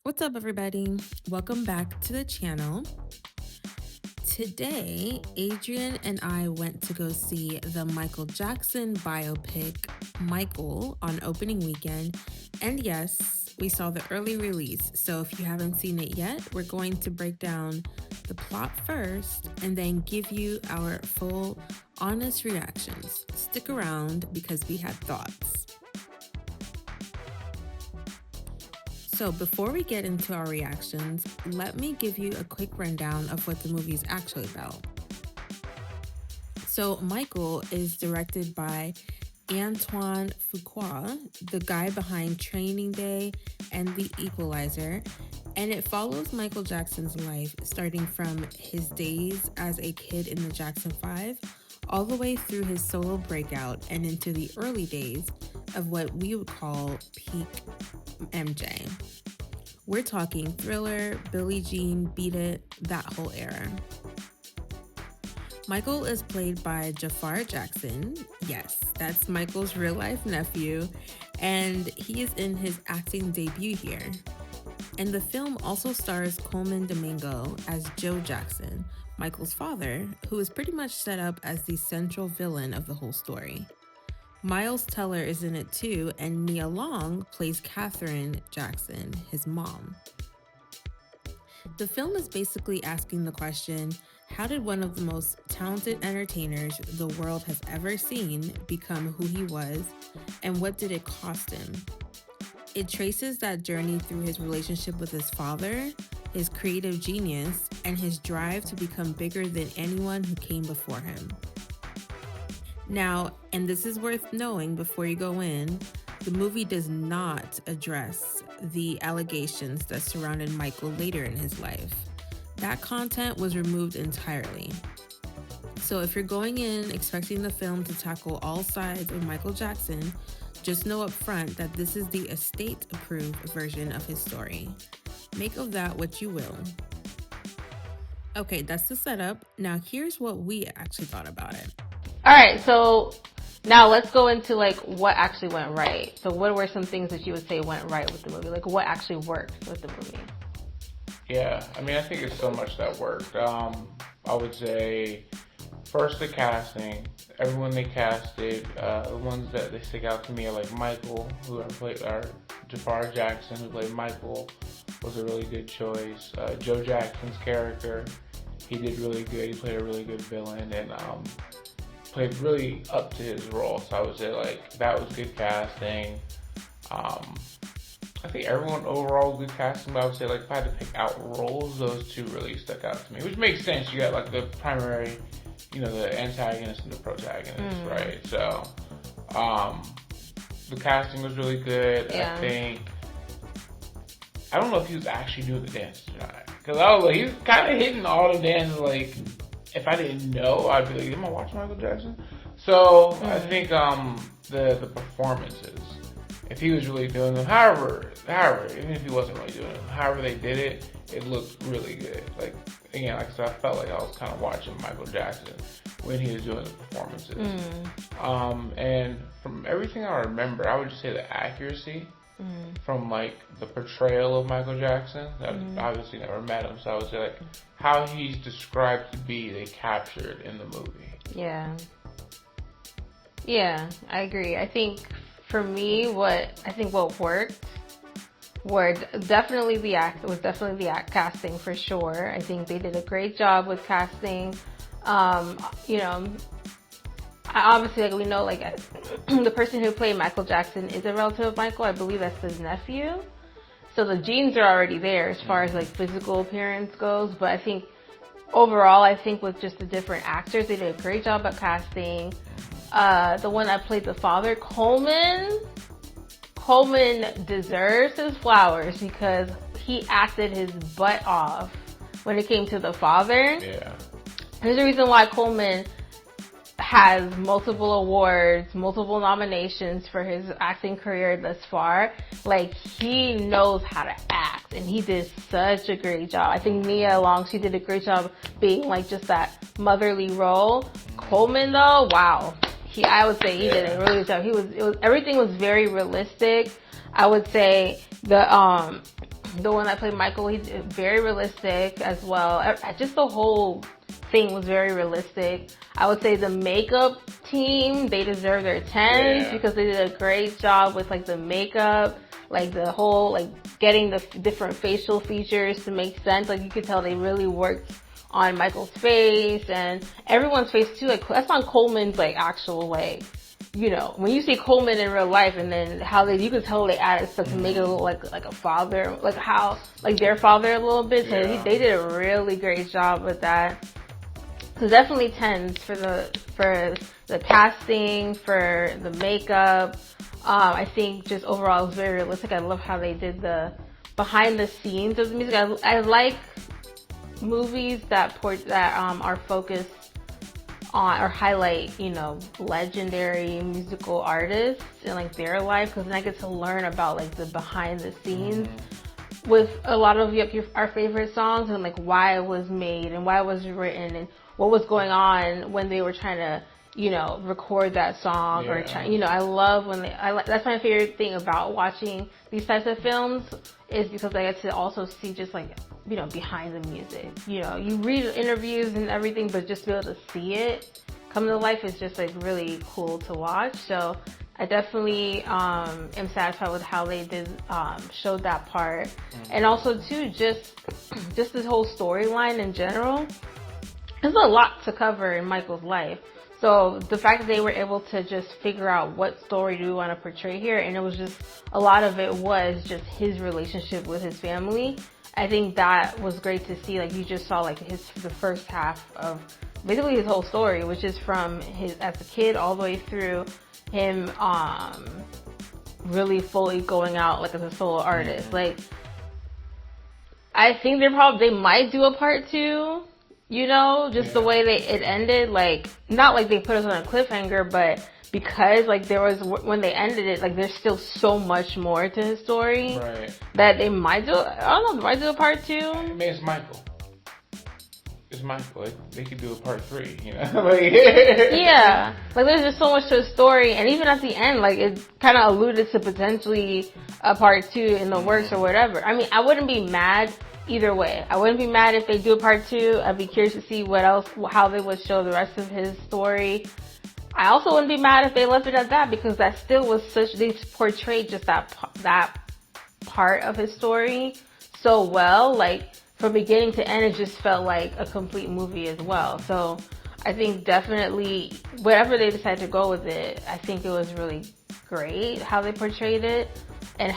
What's up, everybody? Welcome back to the channel. Today, Adrian and I went to go see the Michael Jackson biopic, Michael, on opening weekend. And yes, we saw the early release. So if you haven't seen it yet, we're going to break down the plot first and then give you our full, honest reactions. Stick around because we had thoughts. So before we get into our reactions, let me give you a quick rundown of what the movie is actually about. So Michael is directed by Antoine Fuqua, the guy behind Training Day and The Equalizer, and it follows Michael Jackson's life starting from his days as a kid in the Jackson 5 all the way through his solo breakout and into the early days of what we would call peak MJ. We're talking Thriller, Billie Jean, Beat It, that whole era. Michael is played by Jaafar Jackson. Yes, that's Michael's real life nephew, and he is in his acting debut here. And the film also stars Coleman Domingo as Joe Jackson, Michael's father, who is pretty much set up as the central villain of the whole story. Miles Teller is in it too, and Nia Long plays Catherine Jackson, his mom. The film is basically asking the question, how did one of the most talented entertainers the world has ever seen become who he was, and what did it cost him? It traces that journey through his relationship with his father, his creative genius, and his drive to become bigger than anyone who came before him. Now, and this is worth knowing before you go in, the movie does not address the allegations that surrounded Michael later in his life. That content was removed entirely. So if you're going in expecting the film to tackle all sides of Michael Jackson, just know up front that this is the estate-approved version of his story. Make of that what you will. Okay, that's the setup. Now here's what we actually thought about it. All right, so now let's go into like what actually went right. So what were some things that you would say went right with the movie? Like what actually worked with the movie? Yeah, I mean, I think it's so much that worked. I would say first the casting. Everyone they casted, the ones that they stick out to me are like Michael, who played, or Jaafar Jackson, who played Michael, was a really good choice. Joe Jackson's character, he did really good. He played a really good villain, and played really up to his role. So I would say like that was good casting. I think everyone overall was good casting, but I would say like if I had to pick out roles, those two really stuck out to me, which makes sense. You got like the primary, the antagonist and the protagonist, right? So the casting was really good. Yeah. I don't know if he was actually doing the dances or not, because I was like, he's kind of hitting all the dances. Like, if I didn't know, I'd be like, am I watching Michael Jackson? So I think the performances, if he was really doing them, however, even if he wasn't really doing them, however they did it, it looked really good. Like, again, like I said, I felt like I was kind of watching Michael Jackson when he was doing the performances. And from everything I remember, I would just say the accuracy from like the portrayal of Michael Jackson. I've obviously never met him, so I would say like how he's described to be, they captured in the movie. Yeah, I agree. I think for me, what worked was definitely the casting for sure. I think they did a great job with casting. Obviously, like we know, like the person who played Michael Jackson is a relative of Michael. I believe that's his nephew. So the genes are already there as far as like physical appearance goes. But I think overall, with just the different actors, they did a great job at casting. The one that played the father, Coleman deserves his flowers because he acted his butt off when it came to the father. Yeah. There's a reason why Coleman has multiple awards, multiple nominations for his acting career thus far. Like, he knows how to act, and he did such a great job. I think Nia Long, she did a great job being like just that motherly role. Coleman though, wow. I would say he did a really good job. Everything was very realistic. I would say the the one that played Michael, he's very realistic as well. Just the whole thing was very realistic. I would say the makeup team, they deserve their 10s because they did a great job with like the makeup, like the whole, like getting the different facial features to make sense. Like you could tell they really worked on Michael's face and everyone's face too. Like that's on Coleman's like actual, like, you know, when you see Coleman in real life and then how you could tell they added stuff to make it look like a father, like how, like their father a little bit. So they did a really great job with that. So definitely 10s for the casting, for the makeup. I think just overall it was very realistic. I love how they did the behind the scenes of the music. I like movies that are focused on or highlight, you know, legendary musical artists and like their life, because then I get to learn about like the behind the scenes with a lot of our favorite songs and like why it was made and why it was written and what was going on when they were trying to, you know, record that song or try, you know, I love when that's my favorite thing about watching these types of films is because I get to also see just like, you know, behind the music. You know, you read interviews and everything, but just to be able to see it come to life is just like really cool to watch. So I definitely am satisfied with how they did showed that part. And also too, just this whole storyline in general. There's a lot to cover in Michael's life. So the fact that they were able to just figure out what story do we want to portray here, and it was just, a lot of it was just his relationship with his family. I think that was great to see. Like you just saw like the first half of basically his whole story, which is from his as a kid all the way through him really fully going out like as a solo artist. Like I think they might do a part 2. You know, just the way it ended, like, not like they put us on a cliffhanger, but because, like, there was, when they ended it, like, there's still so much more to his story that they might do, I don't know, they might do a part 2. I mean, it's Michael. It's Michael. They could do a part 3, you know? Like, yeah. Like, there's just so much to the story, and even at the end, like, it kind of alluded to potentially a part 2 in the works or whatever. I mean, I wouldn't be mad either way. I wouldn't be mad if they do a part 2. I'd be curious to see how they would show the rest of his story. I also wouldn't be mad if they left it at that, because that still was they portrayed just that part of his story so well. Like from beginning to end, it just felt like a complete movie as well. So I think definitely whatever they decided to go with it, I think it was really great how they portrayed it. And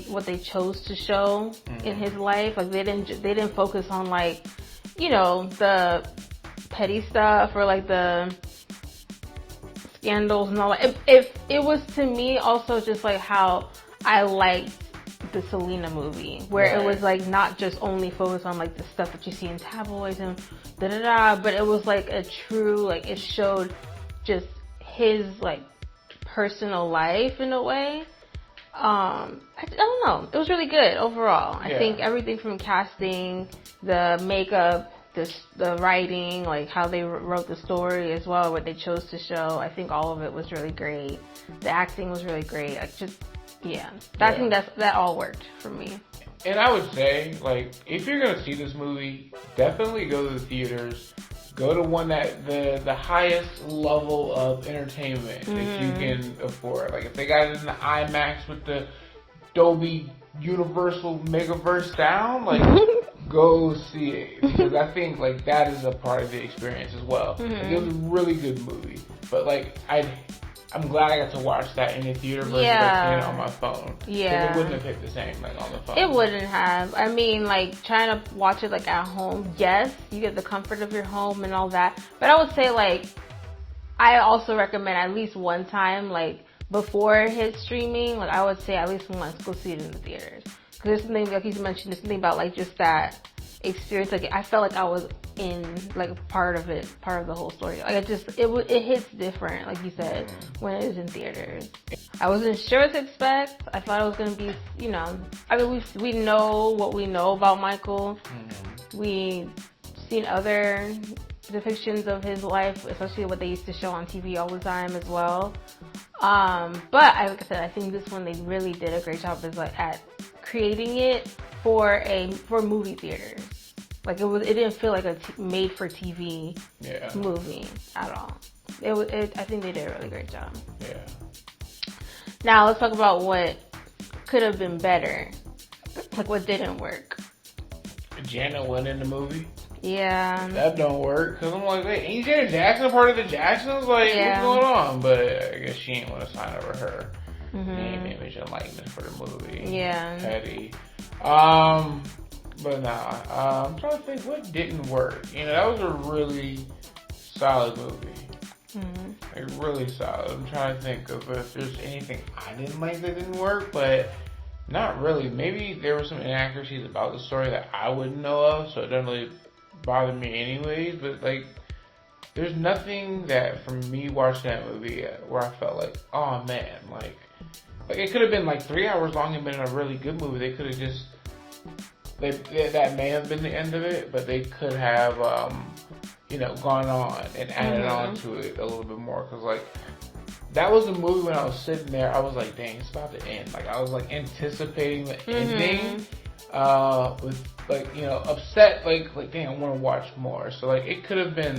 what they chose to show in his life. Like they didn't focus on like, you know, the petty stuff or like the scandals and all that. If it was to me also just like how I liked the Selena movie, where it was like not just only focused on like the stuff that you see in tabloids and but it was like a true, like it showed just his like personal life in a way. I don't know. It was really good overall. I think everything from casting, the makeup, the writing, like how they wrote the story as well, what they chose to show. I think all of it was really great. The acting was really great. I think that all worked for me. And I would say, like, if you're gonna see this movie, definitely go to the theaters. Go to one that the highest level of entertainment that you can afford. Like if they got it in the IMAX with the Dolby Universal Megaverse sound, like go see it, because I think like that is a part of the experience as well. Like, it was a really good movie, but like I'm glad I got to watch that in the theater versus seeing it on my phone. Yeah. It wouldn't have hit the same like on the phone. It wouldn't have. I mean, like trying to watch it like at home, yes, you get the comfort of your home and all that. But I would say like, I also recommend at least one time, like before it hits streaming, like I would say at least once go see it in the theaters. Because there's something, like you mentioned, there's something about like just that experience. Like I felt like I was in like part of the whole story. Like it hits different, like you said, when it is in theaters. I wasn't sure what to expect. I thought it was gonna be, you know, I mean we know what we know about Michael. We've seen other depictions of his life, especially what they used to show on TV all the time as well. But like I said, I think this one they really did a great job at creating it for movie theaters. Like it didn't feel like a made for TV movie at all. I think they did a really great job. Yeah. Now let's talk about what could have been better. Like what didn't work. Janet went in the movie. Yeah. That don't work. Cause I'm like, wait, ain't Janet Jackson a part of the Jacksons? Like, what's going on? But I guess she ain't want to sign over her name, image, and likeness for the movie. Yeah. Petty. But nah. I'm trying to think what didn't work. You know, that was a really solid movie. Like really solid. I'm trying to think of if there's anything I didn't like that didn't work, but not really. Maybe there were some inaccuracies about the story that I wouldn't know of, so it doesn't really bother me anyways. But like, there's nothing that from me watching that movie where I felt like, oh man, like it could have been like 3 hours long and been a really good movie. They could have just that may have been the end of it, but they could have gone on and added on to it a little bit more. Cause like, that was the movie when I was sitting there, I was like, dang, it's about to end. Like, I was like anticipating the ending, with like, upset, like, dang, I want to watch more. So like, it could have been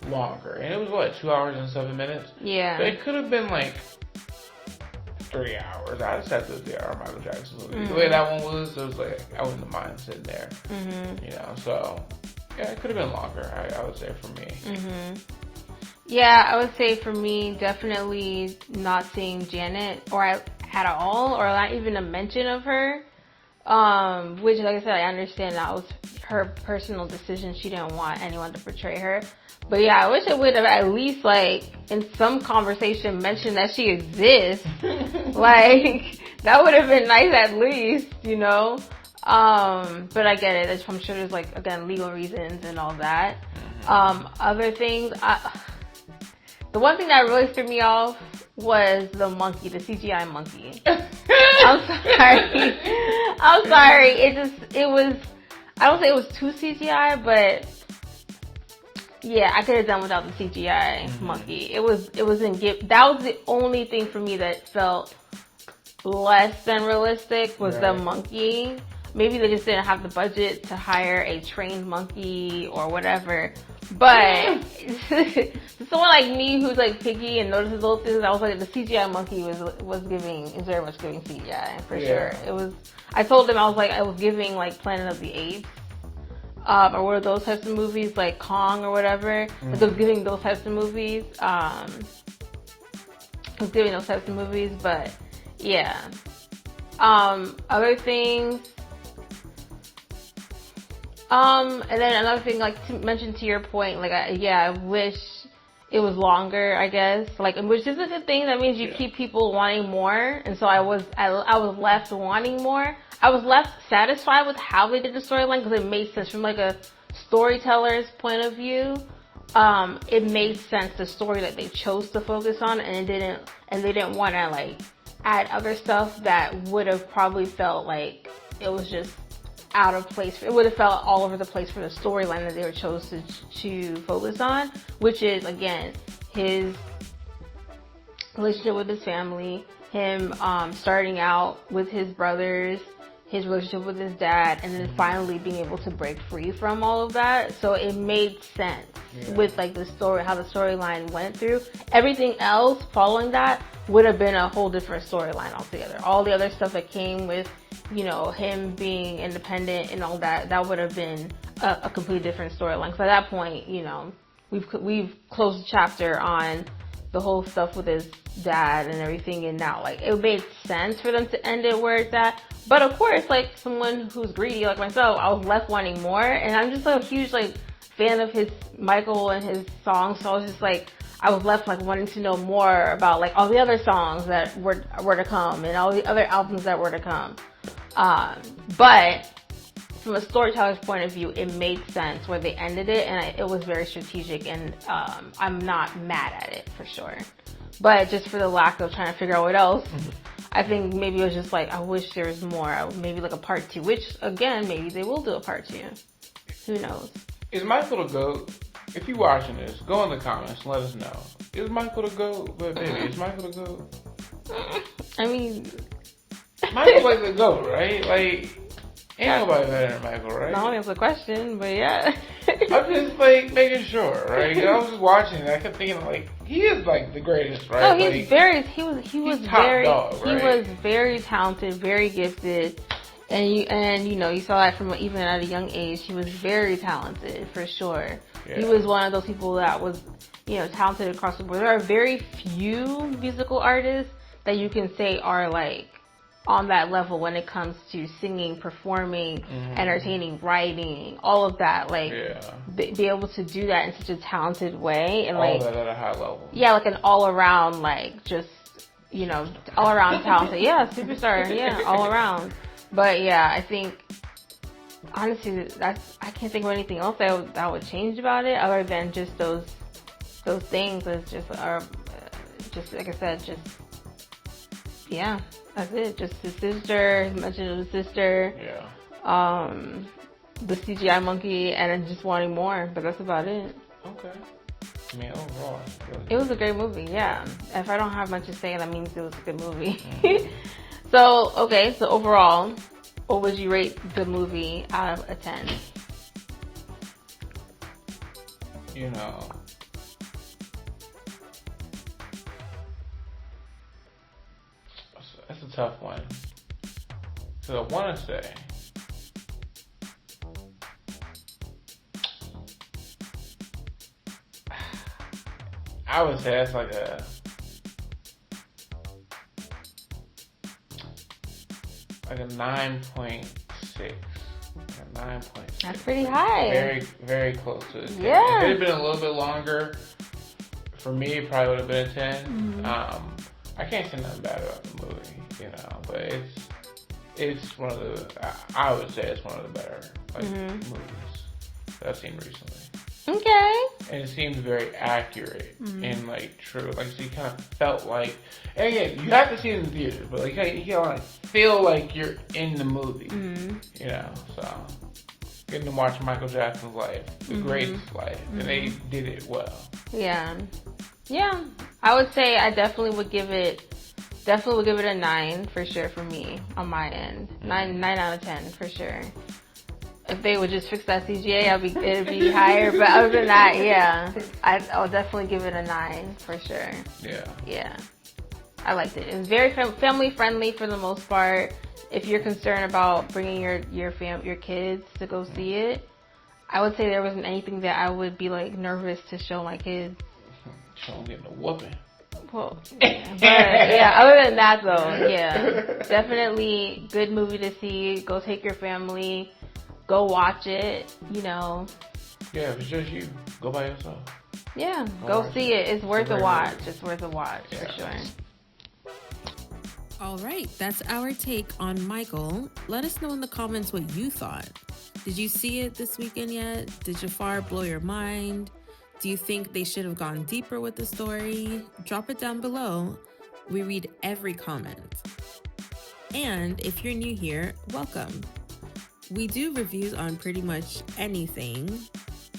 longer. And it was what, 2 hours and 7 minutes? Yeah. But it could have been like 3 hours. I just had to do the Michael Jackson movie. The way that one was, it was like, I wouldn't mind sitting there. So yeah, it could have been longer, I would say, for me. Yeah, I would say for me, definitely not seeing Janet at all, or not even a mention of her. Which, like I said, I understand that was her personal decision. She didn't want anyone to portray her. But yeah, I wish it would have at least, like, in some conversation mentioned that she exists. Like, that would have been nice at least, But I get it. I'm sure there's, like, again, legal reasons and all that. Other things, the one thing that really threw me off was the monkey, the CGI monkey. I'm sorry. It was, I don't say it was too CGI, but yeah, I could have done without the CGI monkey. That was the only thing for me that felt less than realistic was the monkey. Maybe they just didn't have the budget to hire a trained monkey or whatever. But someone like me who's like picky and notices little things, I was like, the CGI monkey was very much giving CGI for sure. It was. I told them I was giving like Planet of the Apes, or one of those types of movies like Kong or whatever. Like, I was giving those types of movies. But yeah. Other things. And then another thing, like to mention to your point, like I wish it was longer, I guess, like, which is a good thing. That means you keep people wanting more, and so I was left wanting more. I was left satisfied with how they did the storyline because it made sense from like a storyteller's point of view. It made sense, the story that they chose to focus on, and they didn't want to like add other stuff that would have probably felt like it was just out of place. It would have felt all over the place for the storyline that they were chose to focus on, which is again his relationship with his family, him starting out with his brothers, his relationship with his dad, and then finally being able to break free from all of that. So it made sense with like the story, how the storyline went through. Everything else following that would have been a whole different storyline altogether. All the other stuff that came with, him being independent and all that, that would have been a completely different storyline. So at that point, we've closed the chapter on the whole stuff with his dad and everything, and now like it made sense for them to end it where it's at. But of course, like someone who's greedy like myself, I was left wanting more, and I'm just a huge like fan of Michael and his songs, so I was just like, I was left like wanting to know more about like all the other songs that were to come and all the other albums that were to come. But from a storyteller's point of view, it made sense where they ended it, and it was very strategic, and I'm not mad at it for sure. But just for the lack of trying to figure out what else, I think maybe it was just like, I wish there was more, maybe like a part 2, which again, maybe they will do a part 2. Who knows? Is Michael the GOAT? If you're watching this, go in the comments and let us know. Is Michael the GOAT? But baby, is Michael the GOAT? I mean, Michael's like the GOAT, right? Like, Ain't nobody better than Michael, right? No, that's a question, but yeah. I'm just like making sure, right? I was just watching and I kept thinking like he is like the greatest, right? No, he's like, very he was top very dog, right? he was very talented, very gifted. And you saw that from even at a young age. He was very talented for sure. Yeah. He was one of those people that was, talented across the board. There are very few musical artists that you can say are like on that level when it comes to singing, performing, entertaining, writing, all of that. Like be able to do that in such a talented way and all like that at a high level. Yeah, like an all around like just all around talented. Yeah, superstar. Yeah, all around. But yeah, I think honestly I can't think of anything else that would change about it other than just those things. It's just just like I said, just yeah, that's it. Just his sister, he mentioned his sister. Yeah. The CGI monkey, and then just wanting more, but that's about it. Okay. I mean, overall, it was a great movie. Yeah. If I don't have much to say, that means it was a good movie. So overall, what would you rate the movie out of a 10? That's a tough one. So I want to say I would say that's like a 9.6. A 9.6. That's pretty high. Very, very close to it. Yeah. If it had been a little bit longer, for me, it probably would have been a 10. I can't say nothing bad about the movie, but it's one of the, I would say it's one of the better movies that I've seen recently. Okay. And it seems very accurate and like true. Like, so you kind of felt like, and again, you have to see it in the theater, but like you kind of feel like you're in the movie, So getting to watch Michael Jackson's life, the greatest life, and they did it well. Yeah. I would say I definitely would give it a 9 for sure for me on my end. 9 out of 10 for sure. If they would just fix that CGA, it'd be higher. But other than that, yeah, I'll definitely give it a 9 for sure. Yeah, I liked it. It was very family friendly for the most part. If you're concerned about bringing your kids to go see it, I would say there wasn't anything that I would be like nervous to show my kids. Show them getting a whooping. Well, yeah, other than that though, yeah, definitely good movie to see. Go take your family. Go watch it, Yeah, if it's just you, go by yourself. Yeah, go see it. It's worth a watch. It's worth a watch for sure. All right, that's our take on Michael. Let us know in the comments what you thought. Did you see it this weekend yet? Did Jaafar blow your mind? Do you think they should have gone deeper with the story? Drop it down below. We read every comment. And if you're new here, welcome. We do reviews on pretty much anything,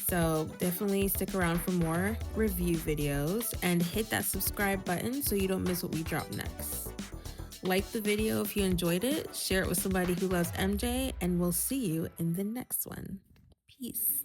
so definitely stick around for more review videos and hit that subscribe button so you don't miss what we drop next. Like the video if you enjoyed it, share it with somebody who loves MJ, and we'll see you in the next one. Peace.